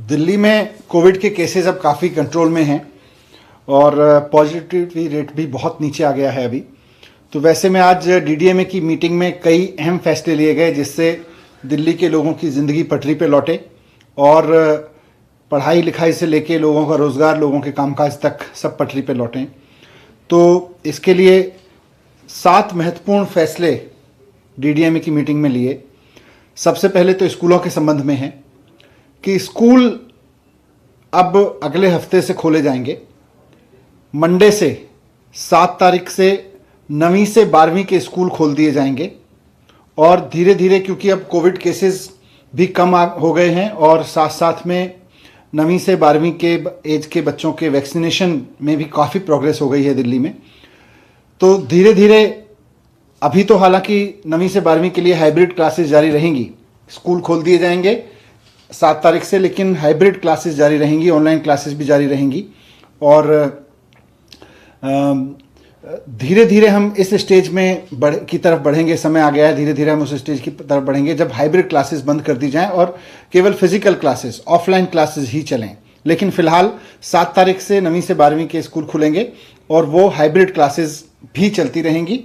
दिल्ली में कोविड के केसेस अब काफ़ी कंट्रोल में हैं और पॉजिटिविटी रेट भी बहुत नीचे आ गया है अभी। तो वैसे में आज डीडीएमए की मीटिंग में कई अहम फैसले लिए गए जिससे दिल्ली के लोगों की ज़िंदगी पटरी पे लौटे और पढ़ाई लिखाई से लेके लोगों का रोज़गार, लोगों के कामकाज तक सब पटरी पे लौटें। तो इसके लिए 7 महत्वपूर्ण फैसले डीडीएमए की मीटिंग में लिए। सबसे पहले तो स्कूलों के संबंध में है कि स्कूल अब अगले हफ्ते से खोले जाएंगे। मंडे से 7 तारीख से 9वीं से 12वीं के स्कूल खोल दिए जाएंगे और धीरे धीरे, क्योंकि अब कोविड केसेस भी कम हो गए हैं और साथ साथ में 9वीं से 12वीं के एज के बच्चों के वैक्सीनेशन में भी काफ़ी प्रोग्रेस हो गई है दिल्ली में। तो धीरे धीरे अभी तो हालांकि 9वीं से 12वीं के लिए हाइब्रिड क्लासेस जारी रहेंगी, स्कूल खोल दिए जाएंगे 7 तारीख से, लेकिन हाइब्रिड क्लासेस जारी रहेंगी, ऑनलाइन क्लासेस भी जारी रहेंगी। और धीरे धीरे हम इस स्टेज में की तरफ बढ़ेंगे। समय आ गया है, धीरे धीरे हम उस स्टेज की तरफ बढ़ेंगे जब हाइब्रिड क्लासेस बंद कर दी जाएं और केवल फिजिकल क्लासेस, ऑफलाइन क्लासेस ही चलें। लेकिन फिलहाल 7 तारीख से 9वीं से 12वीं के स्कूल खुलेंगे और वो हाइब्रिड क्लासेस भी चलती रहेंगी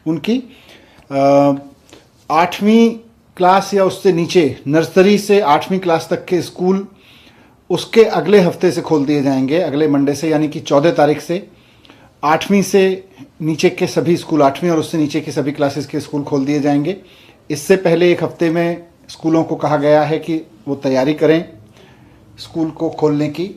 उनकी। 8वीं क्लास या उससे नीचे, नर्सरी से 8वीं क्लास तक के स्कूल उसके अगले हफ्ते से खोल दिए जाएंगे, अगले मंडे से, यानी कि 14 तारीख से 8वीं से नीचे के सभी स्कूल, 8वीं और उससे नीचे के सभी क्लासेस के स्कूल खोल दिए जाएंगे। इससे पहले एक हफ्ते में स्कूलों को कहा गया है कि वो तैयारी करें स्कूल को खोलने की,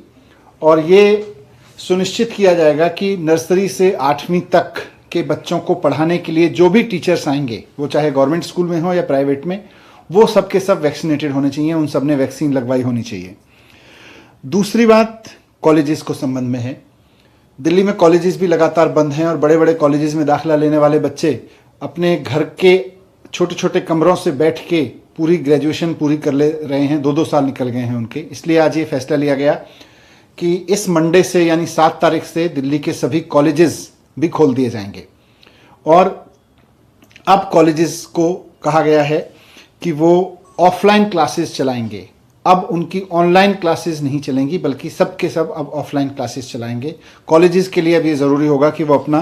और ये सुनिश्चित किया जाएगा कि नर्सरी से 8वीं तक के बच्चों को पढ़ाने के लिए जो भी टीचर्स आएंगे, वो चाहे गवर्नमेंट स्कूल में हो या प्राइवेट में, वो सब के सब वैक्सीनेटेड होने चाहिए, उन सब ने वैक्सीन लगवाई होनी चाहिए। दूसरी बात कॉलेजेस को संबंध में है। दिल्ली में कॉलेजेस भी लगातार बंद हैं और बड़े बड़े कॉलेजेस में दाखिला लेने वाले बच्चे अपने घर के छोटे छोटे कमरों से बैठ के पूरी ग्रेजुएशन पूरी कर ले रहे हैं। 2-2 साल निकल गए हैं उनके। इसलिए आज ये फैसला लिया गया कि इस मंडे से, यानी 7 तारीख से, दिल्ली के सभी कॉलेजेस भी खोल दिए जाएंगे। और अब कॉलेजेस को कहा गया है कि वो ऑफलाइन क्लासेस चलाएंगे। अब उनकी ऑनलाइन क्लासेस नहीं चलेंगी, बल्कि सब के सब अब ऑफलाइन क्लासेस चलाएंगे। कॉलेजेस के लिए अब ये ज़रूरी होगा कि वो अपना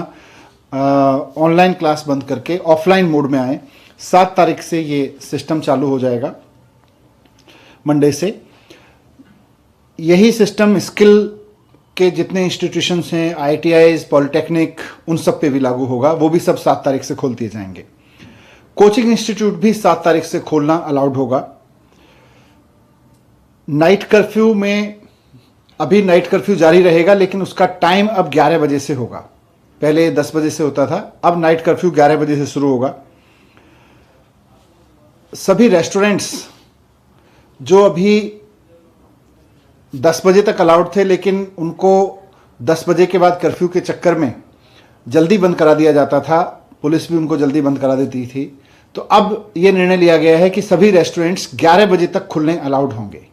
ऑनलाइन क्लास बंद करके ऑफलाइन मोड में आए। 7 तारीख से ये सिस्टम चालू हो जाएगा, मंडे से। यही सिस्टम स्किल के जितने इंस्टीट्यूशंस हैं, IITIs, पॉलिटेक्निक, उन सब पे भी लागू होगा। वो भी सब 7 तारीख से खोल दिए जाएंगे। कोचिंग इंस्टीट्यूट भी 7 तारीख से खोलना अलाउड होगा। नाइट कर्फ्यू में, अभी नाइट कर्फ्यू जारी रहेगा, लेकिन उसका टाइम अब 11 बजे से होगा। पहले 10 बजे से होता था, अब नाइट कर्फ्यू 11 बजे से शुरू होगा। सभी रेस्टोरेंट्स जो अभी 10 बजे तक अलाउड थे, लेकिन उनको 10 बजे के बाद कर्फ्यू के चक्कर में जल्दी बंद करा दिया जाता था, पुलिस भी उनको जल्दी बंद करा देती थी। तो अब ये निर्णय लिया गया है कि सभी रेस्टोरेंट्स 11 बजे तक खुलने अलाउड होंगे।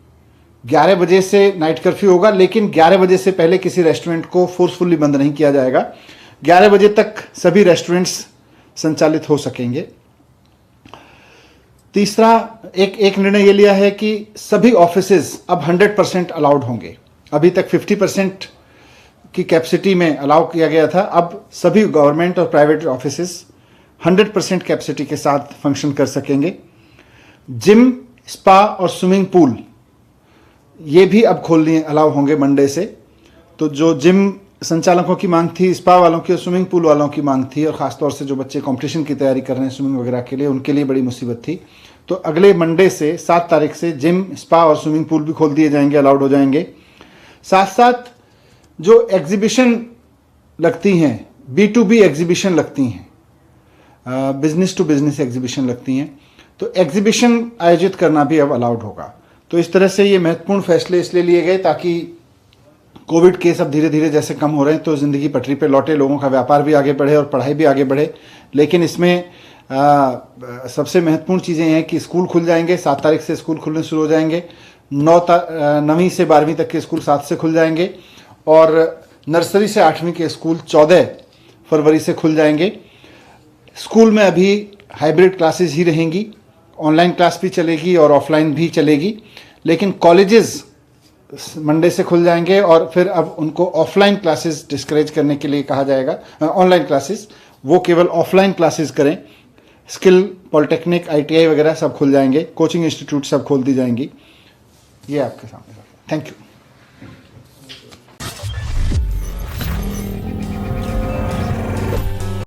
11 बजे से नाइट कर्फ्यू होगा, लेकिन 11 बजे से पहले किसी रेस्टोरेंट को फोर्सफुली बंद नहीं किया जाएगा। 11 बजे तक सभी रेस्टोरेंट्स संचालित हो सकेंगे। तीसरा, एक निर्णय ये लिया है कि सभी ऑफिसेज अब 100% अलाउड होंगे। अभी तक 50% की कैपेसिटी में अलाउ किया गया था, अब सभी गवर्नमेंट और प्राइवेट ऑफिसेज 100% कैपेसिटी के साथ फंक्शन कर सकेंगे। जिम, स्पा और स्विमिंग पूल ये भी अब खोलने अलाउ होंगे मंडे से। तो जो जिम संचालकों की मांग थी, स्पा वालों की और स्विमिंग पूल वालों की मांग थी, और ख़ासतौर से जो बच्चे कंपटीशन की तैयारी कर रहे हैं स्विमिंग वगैरह के लिए, उनके लिए बड़ी मुसीबत थी। तो अगले मंडे से 7 तारीख से जिम, स्पा और स्विमिंग पूल भी खोल दिए जाएंगे, अलाउड हो जाएंगे। साथ साथ जो एग्जीबिशन लगती हैं, B2B एग्जीबिशन लगती हैं, बिजनेस टू बिजनेस एग्जीबिशन लगती हैं, तो एग्जीबिशन आयोजित करना भी अब अलाउड होगा। तो इस तरह से ये महत्वपूर्ण फैसले इसलिए लिए गए ताकि कोविड केस अब धीरे धीरे जैसे कम हो रहे हैं तो ज़िंदगी पटरी पे लौटे, लोगों का व्यापार भी आगे बढ़े और पढ़ाई भी आगे बढ़े। लेकिन इसमें सबसे महत्वपूर्ण चीज़ें हैं कि स्कूल खुल जाएंगे, 7 तारीख से स्कूल खुलने शुरू हो जाएंगे। 9वीं से 12वीं तक के स्कूल 7 से खुल जाएंगे और नर्सरी से 8वीं के स्कूल 14 फरवरी से खुल जाएंगे। स्कूल में अभी हाइब्रिड क्लासेस ही रहेंगी, ऑनलाइन क्लास भी चलेगी और ऑफलाइन भी चलेगी। लेकिन कॉलेजेस मंडे से खुल जाएंगे और फिर अब उनको ऑफलाइन क्लासेस डिस्करेज करने के लिए कहा जाएगा, ऑनलाइन क्लासेस, वो केवल ऑफलाइन क्लासेस करें। स्किल, पॉलिटेक्निक, ITI वगैरह सब खुल जाएंगे, कोचिंग इंस्टीट्यूट सब खोल दी जाएंगी। ये आपके सामने। Thank you.